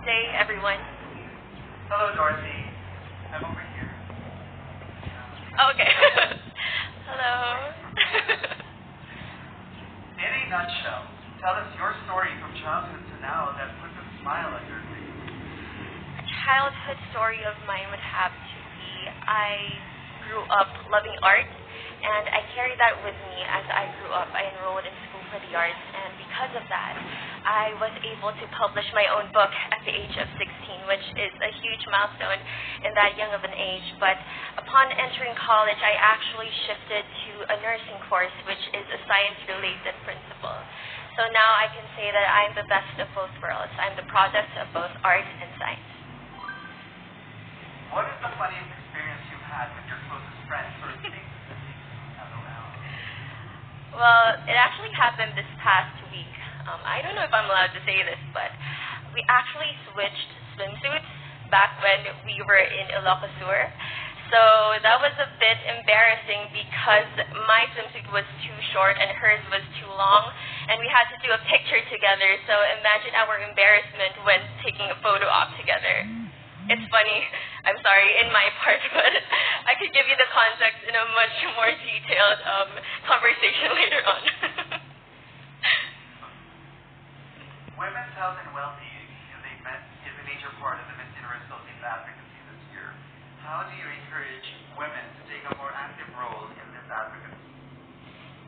Good day, everyone. Hello, Dorothy. I'm over here. Oh, okay. Hello. In a nutshell, tell us your story from childhood to now that puts a smile on your face. A childhood story of mine would have to be I grew up loving art, and I carried that with me as I grew up. I enrolled in school for the arts, and because of that, I was able to publish my own book at the age of 16, which is a huge milestone in that young of an age. But upon entering college, I actually shifted to a nursing course, which is a science-related principle. So now I can say that I'm the best of both worlds. I'm the product of both art and science. What is the funniest experience you've had with your closest friends or things that make you LOL? Well, it actually happened this past week. I don't know if I'm allowed to say this, but we actually switched swimsuits back when we were in Iloilo. So that was a bit embarrassing because my swimsuit was too short and hers was too long, and we had to do a picture together. So imagine our embarrassment when taking a photo op together. It's funny, I'm sorry, in my part, but I could give you the context in a much more detailed conversation later on. Women's health and well-being is a major part of the Miss Universe Philippines advocacy this year. How do you encourage women to take a more active role in this advocacy?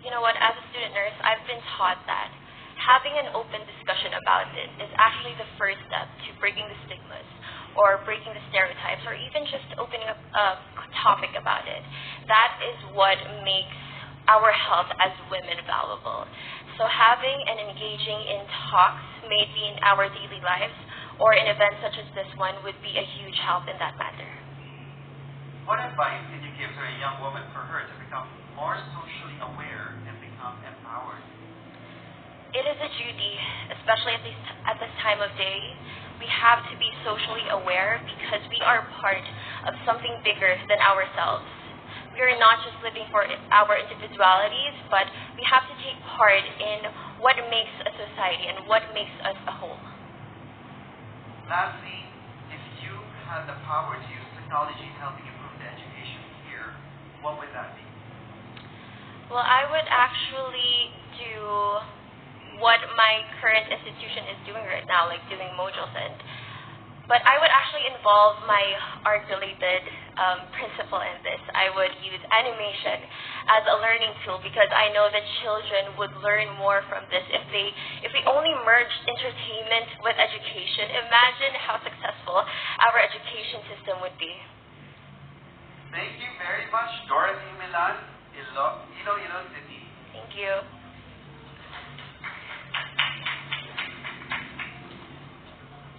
You know what, as a student nurse, I've been taught that having an open discussion about it is actually the first step to breaking the stigmas or breaking the stereotypes or even just opening up a topic about it. That is what makes our health as women valuable. So having and engaging in talks, maybe in our daily lives or in events such as this one, would be a huge help in that matter. What advice can you give to a young woman for her to become more socially aware and become empowered? It is a duty, especially at this time of day. We have to be socially aware because we are part of something bigger than ourselves. We are not just living for our individualities, but we have to take part in what makes a society and what makes us a whole. Lastly, if you had the power to use technology in helping improve the education here, what would that be? Well, I would actually do what my current institution is doing right now, like doing modules but I would actually involve my art-related principle in this. I would use animation as a learning tool because I know that children would learn more from this if we only merged entertainment with education. Imagine how successful our education system would be. Thank you very much, Dorothy Milan, Iloilo City. Thank you.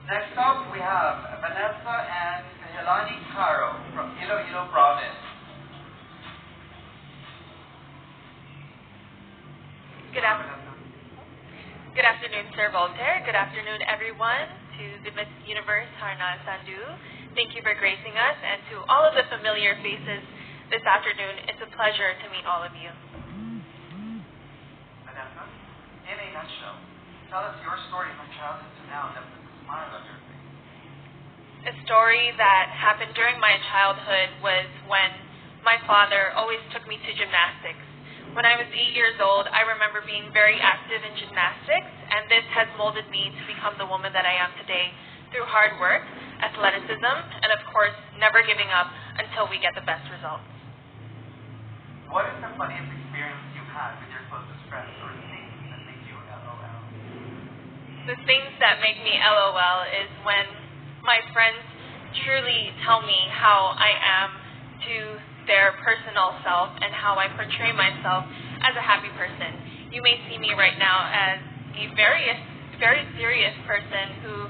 Next up, we have Vanessa and Helani Caro from Iloilo Province. Good afternoon, Sir Voltaire. Good afternoon, everyone, to the Miss Universe Harnal Sandu. Thank you for gracing us, and to all of the familiar faces this afternoon. It's a pleasure to meet all of you. Vanessa, in a nutshell, tell us your story from childhood to now that puts a smile on your face. A story that happened during my childhood was when my father always took me to gymnastics. When I was 8 years old, I remember being very active in gymnastics, and this has molded me to become the woman that I am today through hard work, athleticism, and of course, never giving up until we get the best results. What is the funniest experience you've had with your closest friends or things that make you LOL? The things that make me LOL is when my friends truly tell me how I am to their personal self and how I portray myself as a happy person. You may see me right now as a very serious person who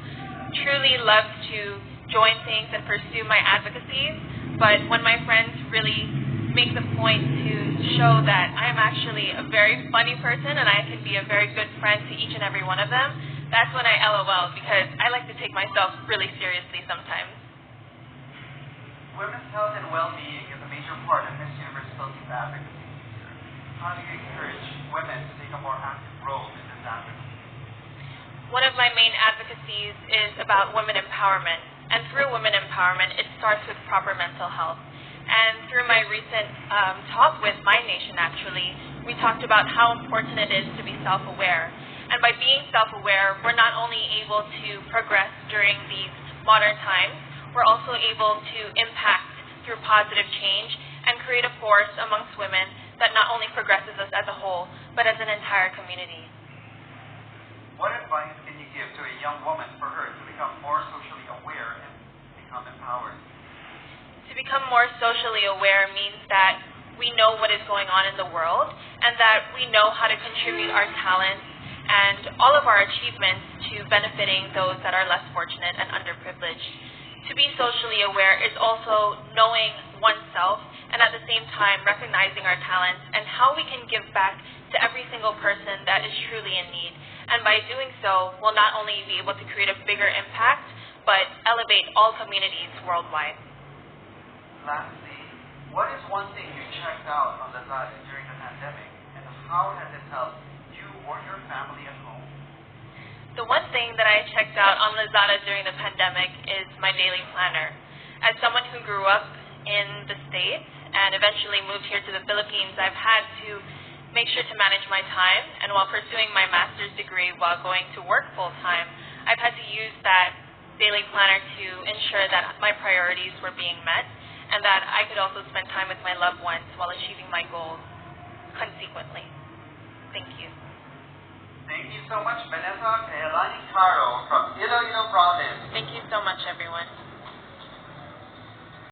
truly loves to join things and pursue my advocacies, but when my friends really make the point to show that I'm actually a very funny person and I can be a very good friend to each and every one of them, that's when I LOL because I like to take myself really seriously sometimes. Women's health and well-being is a major part of Miss Universe Philippines advocacy this year. How do you encourage women to take a more active role in this advocacy? one of my main advocacies is about women empowerment. And through women empowerment, it starts with proper mental health. And through my recent talk with My Nation, actually, we talked about how important it is to be self-aware. And by being self-aware, we're not only able to progress during these modern times, we're also able to impact through positive change and create a force amongst women that not only progresses us as a whole, but as an entire community. What advice can you give to a young woman for her to become more socially aware and become empowered? To become more socially aware means that we know what is going on in the world and that we know how to contribute our talents and all of our achievements to benefiting those that are less fortunate and underprivileged. To be socially aware is also knowing oneself and at the same time recognizing our talents and how we can give back to every single person that is truly in need. And by doing so, we'll not only be able to create a bigger impact, but elevate all communities worldwide. Lastly, what is one thing you checked out on Lazada during the pandemic, and how has it helped you or your family at home? The one thing that I checked out on Lazada during the pandemic is my daily planner. As someone who grew up in the States and eventually moved here to the Philippines, I've had to make sure to manage my time, and while pursuing my master's degree while going to work full-time, I've had to use that daily planner to ensure that my priorities were being met and that I could also spend time with my loved ones while achieving my goals consequently. Thank you. Thank you so much, Vanessa Kaelani Caro from Iloilo Province. Thank you so much, everyone.